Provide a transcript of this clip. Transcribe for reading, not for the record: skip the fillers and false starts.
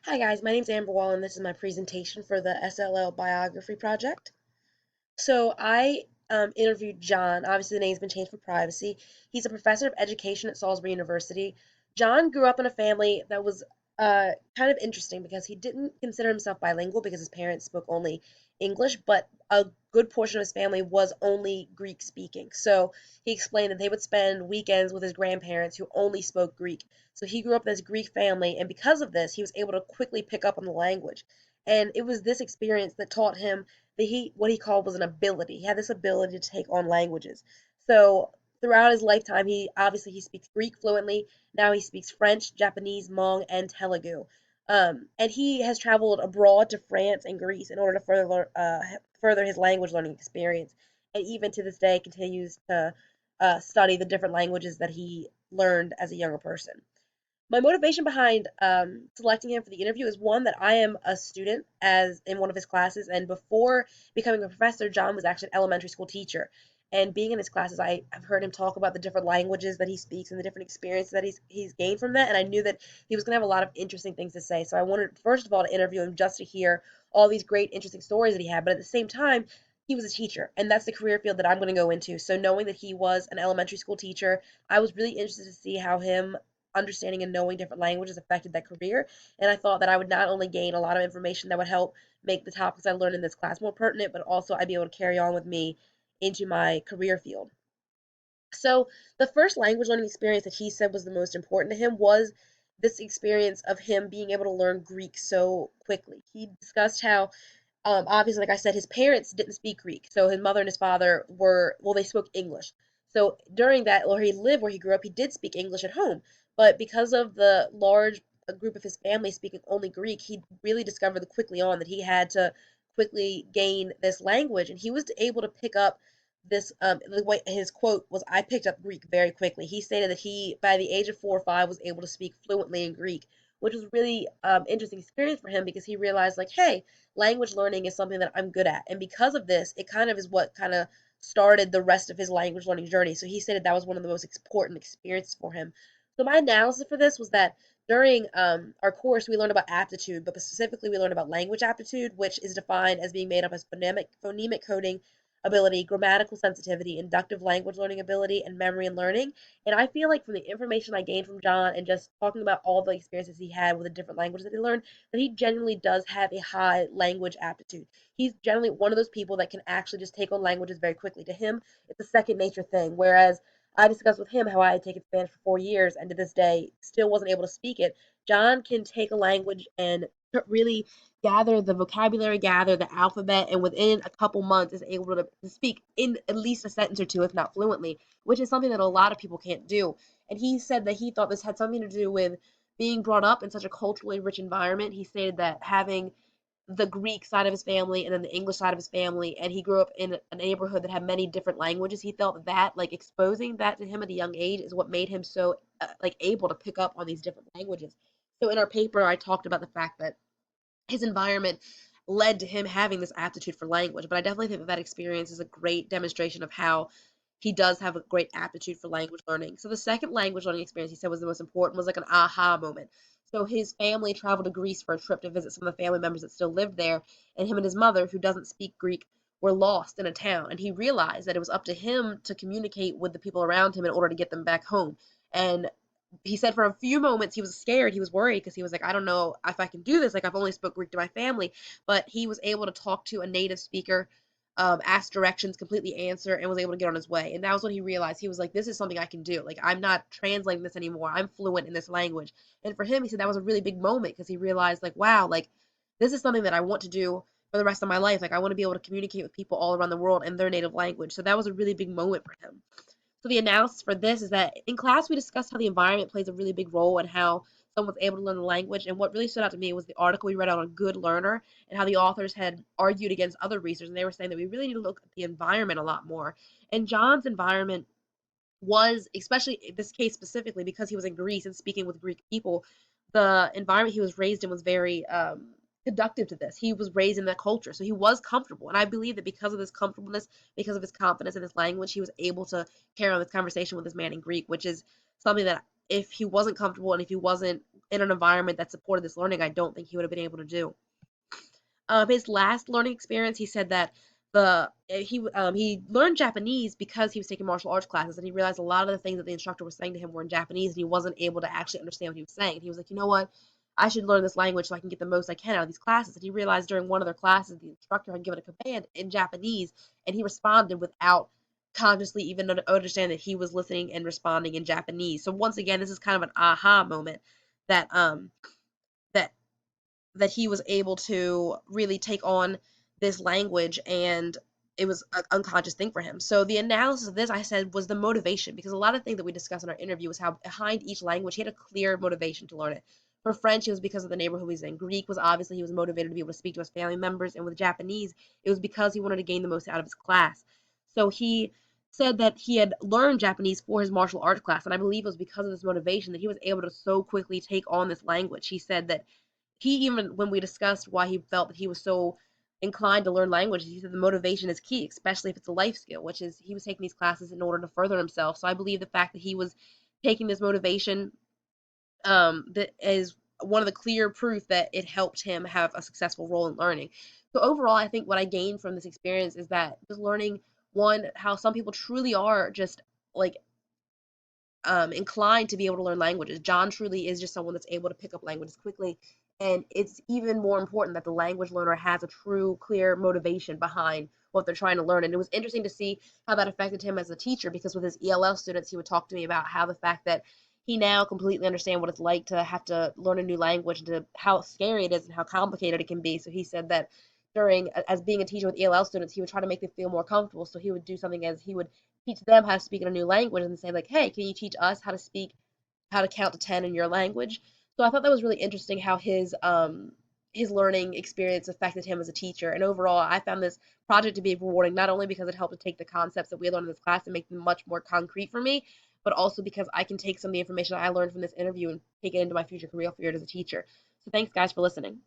Hi guys, my name's Amber Wall and this is my presentation for the SLL Biography project. So I interviewed John. Obviously, the name's been changed for privacy. He's a professor of education at Salisbury University. John grew up in a family that was kind of interesting because he didn't consider himself bilingual because his parents spoke only English, but a good portion of his family was only Greek speaking. So he explained that they would spend weekends with his grandparents who only spoke Greek. So he grew up in this Greek family, and because of this, he was able to quickly pick up on the language. And it was this experience that taught him that he what he called was an ability. He had this ability to take on languages. So throughout his lifetime, he speaks Greek fluently. Now he speaks French, Japanese, Hmong, and Telugu. And he has traveled abroad to France and Greece in order to further his language learning experience. And even to this day, continues to study the different languages that he learned as a younger person. My motivation behind selecting him for the interview is one that I am a student as in one of his classes, and before becoming a professor, John was actually an elementary school teacher. And being in his classes, have heard him talk about the different languages that he speaks and the different experiences that he's gained from that. And I knew that he was going to have a lot of interesting things to say. So I wanted, first of all, to interview him just to hear all these great, interesting stories that he had. But at the same time, he was a teacher, and that's the career field that I'm going to go into. So knowing that he was an elementary school teacher, I was really interested to see how him understanding and knowing different languages affected that career. And I thought that I would not only gain a lot of information that would help make the topics I learned in this class more pertinent, but also I'd be able to carry on with me into my career field. So the first language learning experience that he said was the most important to him was this experience of him being able to learn Greek so quickly. He discussed how obviously, like I said, his parents didn't speak Greek. So his mother and his father they spoke English. So during that, where he lived, where he grew up, he did speak English at home. But because of the large group of his family speaking only Greek, he really discovered quickly on that he had to quickly gain this language. And he was able to pick up this, the way his quote was, I picked up Greek very quickly. He stated that he, by the age of 4 or 5, was able to speak fluently in Greek, which was really interesting experience for him because he realized, like, hey, language learning is something that I'm good at. And because of this, it kind of is what kind of started the rest of his language learning journey. So he stated that was one of the most important experiences for him. So my analysis for this was that during our course, we learned about aptitude, but specifically we learned about language aptitude, which is defined as being made up as phonemic coding ability, grammatical sensitivity, inductive language learning ability, and memory and learning. And I feel like from the information I gained from John and just talking about all the experiences he had with the different languages that he learned, that he genuinely does have a high language aptitude. He's generally one of those people that can actually just take on languages very quickly. To him, it's a second nature thing. Whereas I discussed with him how I had taken Spanish for 4 years and to this day still wasn't able to speak it. John can take a language and really gather the vocabulary, gather the alphabet, and within a couple months is able to speak in at least a sentence or two, if not fluently, which is something that a lot of people can't do. And he said that he thought this had something to do with being brought up in such a culturally rich environment. He stated that having the Greek side of his family and then the English side of his family, and he grew up in a neighborhood that had many different languages. He felt that like exposing that to him at a young age is what made him so like able to pick up on these different languages. So in our paper, I talked about the fact that his environment led to him having this aptitude for language. But I definitely think that that experience is a great demonstration of how he does have a great aptitude for language learning. So the second language learning experience he said was the most important was like an aha moment. So his family traveled to Greece for a trip to visit some of the family members that still lived there, and him and his mother, who doesn't speak Greek, were lost in a town. And he realized that it was up to him to communicate with the people around him in order to get them back home. And he said for a few moments he was scared, he was worried because he was like, I don't know if I can do this. Like I've only spoke Greek to my family, but he was able to talk to a native speaker, ask directions, completely answer, and was able to get on his way. And that was when he realized he was like, this is something I can do. Like I'm not translating this anymore. I'm fluent in this language. And for him, he said that was a really big moment because he realized like, wow, like this is something that I want to do for the rest of my life. Like I want to be able to communicate with people all around the world in their native language. So that was a really big moment for him. So the analysis for this is that in class we discussed how the environment plays a really big role in how someone's able to learn the language. And what really stood out to me was the article we read on a good learner and how the authors had argued against other research. And they were saying that we really need to look at the environment a lot more. And John's environment was, especially in this case specifically, because he was in Greece and speaking with Greek people, the environment he was raised in was very conductive to this. He was raised in that culture, so he was comfortable. And I believe that because of this comfortableness, because of his confidence in his language, he was able to carry on this conversation with this man in Greek, which is something that if he wasn't comfortable and if he wasn't in an environment that supported this learning, I don't think he would have been able to do. His last learning experience, he said that he learned Japanese because he was taking martial arts classes, and he realized a lot of the things that the instructor was saying to him were in Japanese, and he wasn't able to actually understand what he was saying. And he was like, you know what? I should learn this language so I can get the most I can out of these classes. And he realized during one of their classes, the instructor had given a command in Japanese, and he responded without consciously even understanding that he was listening and responding in Japanese. So once again, this is kind of an aha moment that that that he was able to really take on this language, and it was an unconscious thing for him. So the analysis of this, I said, was the motivation, because a lot of things that we discussed in our interview was how behind each language he had a clear motivation to learn it. For French, it was because of the neighborhood he was in. Greek was obviously he was motivated to be able to speak to his family members, and with Japanese, it was because he wanted to gain the most out of his class. So he said that he had learned Japanese for his martial arts class, and I believe it was because of this motivation that he was able to so quickly take on this language. He said that he even when we discussed why he felt that he was so inclined to learn languages, he said the motivation is key, especially if it's a life skill, which is he was taking these classes in order to further himself. So I believe the fact that he was taking this motivation, that is one of the clear proof that it helped him have a successful role in learning. So overall, I think what I gained from this experience is that just learning, one, how some people truly are just like inclined to be able to learn languages. John truly is just someone that's able to pick up languages quickly. And it's even more important that the language learner has a true, clear motivation behind what they're trying to learn. And it was interesting to see how that affected him as a teacher, because with his ELL students, he would talk to me about how the fact that he now completely understands what it's like to have to learn a new language, and to how scary it is and how complicated it can be. So he said that during, as being a teacher with ELL students, he would try to make them feel more comfortable. So he would do something as he would teach them how to speak in a new language and say like, hey, can you teach us how to speak, how to count to 10 in your language? So I thought that was really interesting how his learning experience affected him as a teacher. And overall, I found this project to be rewarding, not only because it helped to take the concepts that we learned in this class and make them much more concrete for me, but also because I can take some of the information I learned from this interview and take it into my future career field as a teacher. So thanks guys for listening.